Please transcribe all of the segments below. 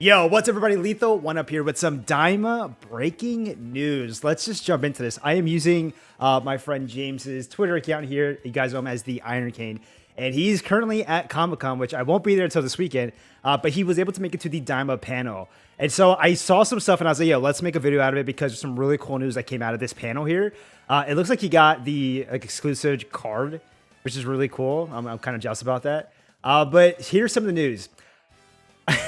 Yo, what's everybody? Lethal One up here with some Daima breaking news. Let's just jump into this. I am using my friend James's Twitter account here. You guys know him as the Iron Cane, and he's currently at Comic-Con, which I won't be there until this weekend. But he was able to make it to the Daima panel, and so I saw some stuff, and I was like, "Yo, let's make a video out of it," because there's some really cool news that came out of this panel here. It looks like he got the exclusive card, which is really cool. I'm kind of jealous about that. But here's some of the news.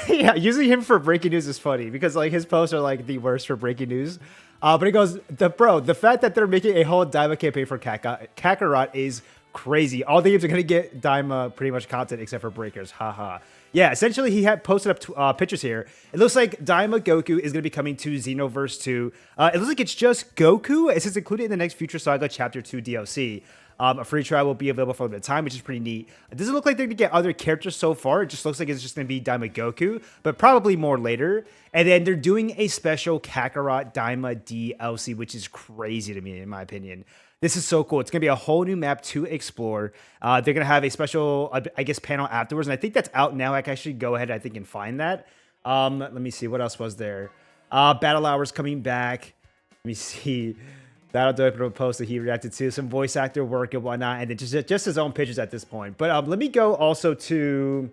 Yeah, using him for breaking news is funny because like his posts are like the worst for breaking news. But he goes, the fact that they're making a whole Daima campaign for Kakarot is crazy. All the games are gonna get Daima pretty much content except for breakers. Haha. Yeah, essentially he had posted up pictures here. It looks like Daima Goku is gonna be coming to Xenoverse 2. It looks like it's just Goku. It says included in the next Future Saga Chapter 2 DLC. A free trial will be available for a bit of time, which is pretty neat. It doesn't look like they're going to get other characters so far. It just looks like it's just going to be Daima Goku, but probably more later. And then they're doing a special Kakarot Daima DLC, which is crazy to me, in my opinion. This is so cool. It's going to be a whole new map to explore. They're going to have a special, I guess, panel afterwards. And I think that's out now. I can actually go ahead, I think, and find that. Let me see. What else was there? Battle Hours coming back. Let me see. That'll do it for a post that he reacted to, some voice actor work and whatnot, and then just his own pictures at this point. But let me go also to,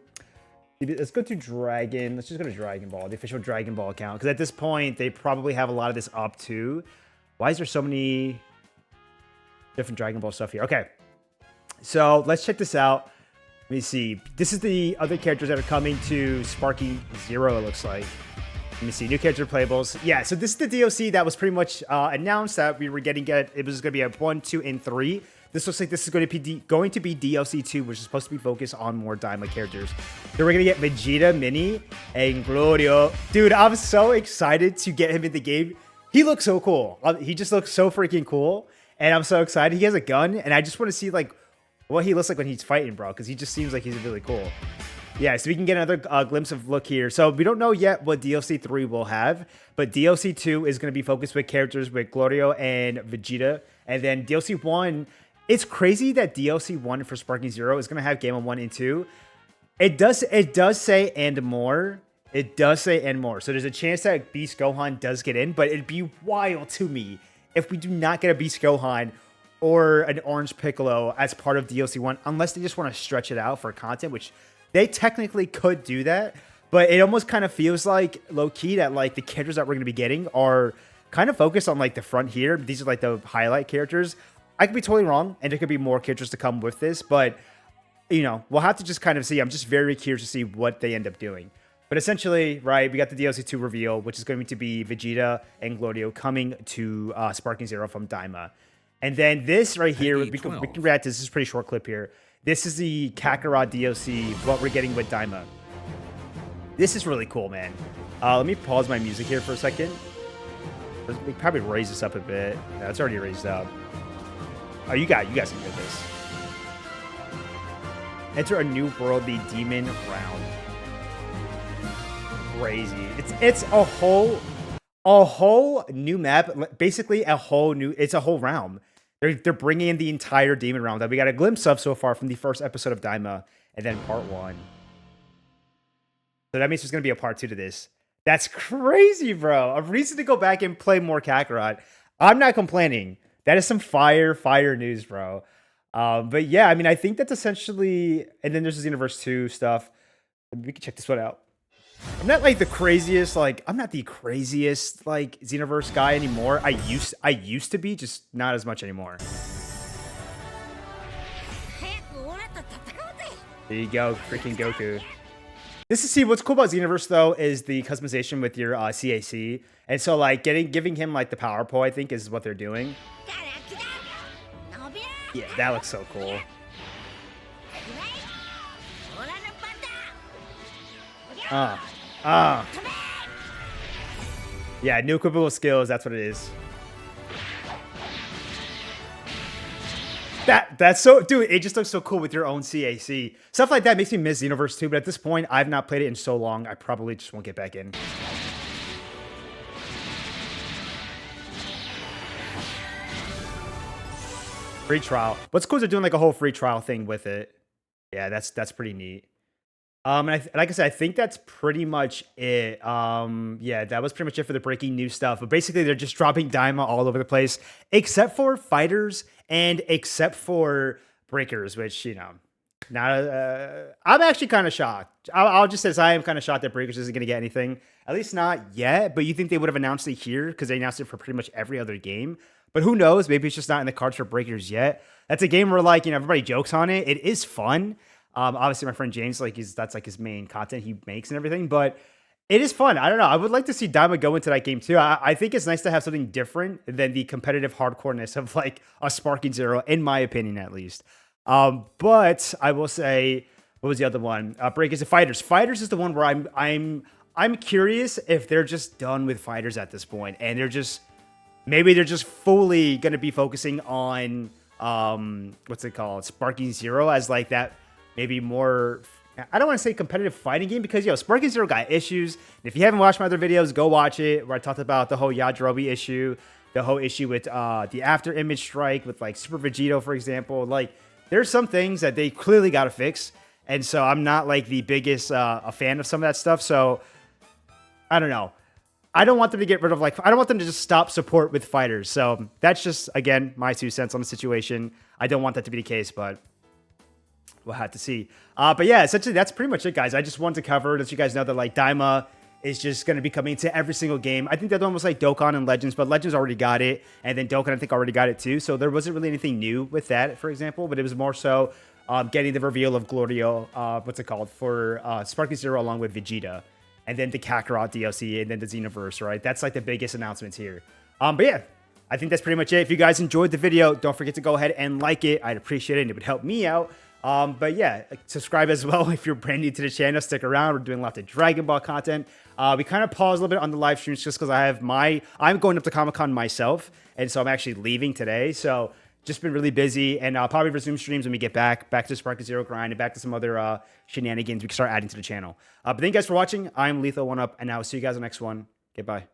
let's go to Dragon. Let's just go to Dragon Ball, the official Dragon Ball account, because at this point they probably have a lot of this up too. Why is there so many different Dragon Ball stuff here? Okay, so let's check this out. Let me see. This is the other characters that are coming to Sparking Zero. It looks like. Let me see, new character playables. Yeah, so this is the DLC that was pretty much announced that we were getting. It was going to be a 1, 2, and 3. This looks like this is going to be DLC 2, which is supposed to be focused on more Daima characters. Then we're going to get Vegeta Mini and Glorio. Dude, I'm so excited to get him in the game. He looks so cool. He just looks so freaking cool, and I'm so excited. He has a gun, and I just want to see like what he looks like when he's fighting, bro, because he just seems like he's really cool. Yeah, so we can get another glimpse of look here. So we don't know yet what DLC 3 will have, but DLC 2 is going to be focused with characters with Glorio and Vegeta. And then DLC 1, it's crazy that DLC 1 for Sparking Zero is going to have Game of 1 and 2. It does say and more. It does say and more. So there's a chance that Beast Gohan does get in, but it'd be wild to me if we do not get a Beast Gohan or an Orange Piccolo as part of DLC 1, unless they just want to stretch it out for content, which they technically could do that, but it almost kind of feels like low-key that like the characters that we're going to be getting are kind of focused on like the front here. These are like the highlight characters. I could be totally wrong, and there could be more characters to come with this, but you know, we'll have to just kind of see. I'm just very curious to see what they end up doing. But essentially, right, we got the DLC 2 reveal, which is going to be Vegeta and Glorio coming to Sparking Zero from Daima. And then this right here, we can react to this. This is a pretty short clip here. This is the Kakarot DLC, what we're getting with Daima. This is really cool, man. Let me pause my music here for a second. We probably raise this up a bit. No, it's already raised up. Oh, you guys can hear this. Enter a new world, the Demon Round. Crazy. It's a whole new map. Basically, it's a whole realm. They're bringing in the entire Demon Realm that we got a glimpse of so far from the first episode of Daima, and then part 1. So that means there's going to be a part 2 to this. That's crazy, bro. A reason to go back and play more Kakarot. I'm not complaining. That is some fire news, bro. But yeah, I mean, I think that's essentially... And then there's the Xenoverse 2 stuff. We can check this one out. I'm not like the craziest, I'm not the craziest, Xenoverse guy anymore. I used to be, just not as much anymore. There you go, freaking Goku. See, what's cool about Xenoverse, though, is the customization with your CAC. And so, giving him, the power pole, I think, is what they're doing. Yeah, that looks so cool. Yeah, new equipable skills, that's what it is. That's so, dude, it just looks so cool with your own CAC. Stuff like that makes me miss Xenoverse 2, but at this point, I've not played it in so long, I probably just won't get back in. Free trial. What's cool is they're doing a whole free trial thing with it. Yeah, that's pretty neat. And like I said, I think that's pretty much it. Yeah, that was pretty much it for the breaking news stuff. But basically, they're just dropping Daima all over the place, except for fighters and except for breakers, which not. I'm actually kind of shocked. I'll just say I am kind of shocked that breakers isn't going to get anything, at least not yet. But you think they would have announced it here because they announced it for pretty much every other game. But who knows? Maybe it's just not in the cards for breakers yet. That's a game where everybody jokes on it. It is fun. Obviously, my friend James, that's like his main content he makes and everything, but it is fun. I don't know. I would like to see Daima go into that game too. I think it's nice to have something different than the competitive hardcoreness of like a Sparking Zero, in my opinion, at least. But I will say, what was the other one? Breakers and Fighters. Fighters is the one where I'm curious if they're just done with Fighters at this point, and maybe they're just fully gonna be focusing on what's it called, Sparking Zero as like that. Maybe more, I don't want to say competitive fighting game because, Sparking Zero got issues. And if you haven't watched my other videos, go watch it where I talked about the whole Yajirobe issue, the whole issue with the after image strike with like Super Vegito, for example. Like, there's some things that they clearly got to fix. And so I'm not like the biggest a fan of some of that stuff. So I don't know. I don't want them to get rid of I don't want them to just stop support with fighters. So that's just, again, my 2 cents on the situation. I don't want that to be the case, but we'll have to see. But yeah, essentially, that's pretty much it, guys. I just wanted to cover, let you guys know that like Daima is just going to be coming to every single game. I think the other one was like Dokkan and Legends, but Legends already got it. And then Dokkan, I think, already got it too. So there wasn't really anything new with that, for example. But it was more so getting the reveal of Glorio, for Sparking Zero along with Vegeta. And then the Kakarot DLC and then the Xenoverse, right? That's like the biggest announcements here. But yeah, I think that's pretty much it. If you guys enjoyed the video, don't forget to go ahead and like it. I'd appreciate it and it would help me out. But yeah, subscribe as well if you're brand new to the channel. Stick around. We're doing lots of Dragon Ball content. We kind of paused a little bit on the live streams just because I'm going up to Comic-Con myself, and so I'm actually leaving today. So just been really busy, and I'll probably resume streams when we get back to Sparking Zero grind and back to some other shenanigans we can start adding to the channel. But thank you guys for watching. I'm Lethal1Up, and I will see you guys on the next one. Goodbye.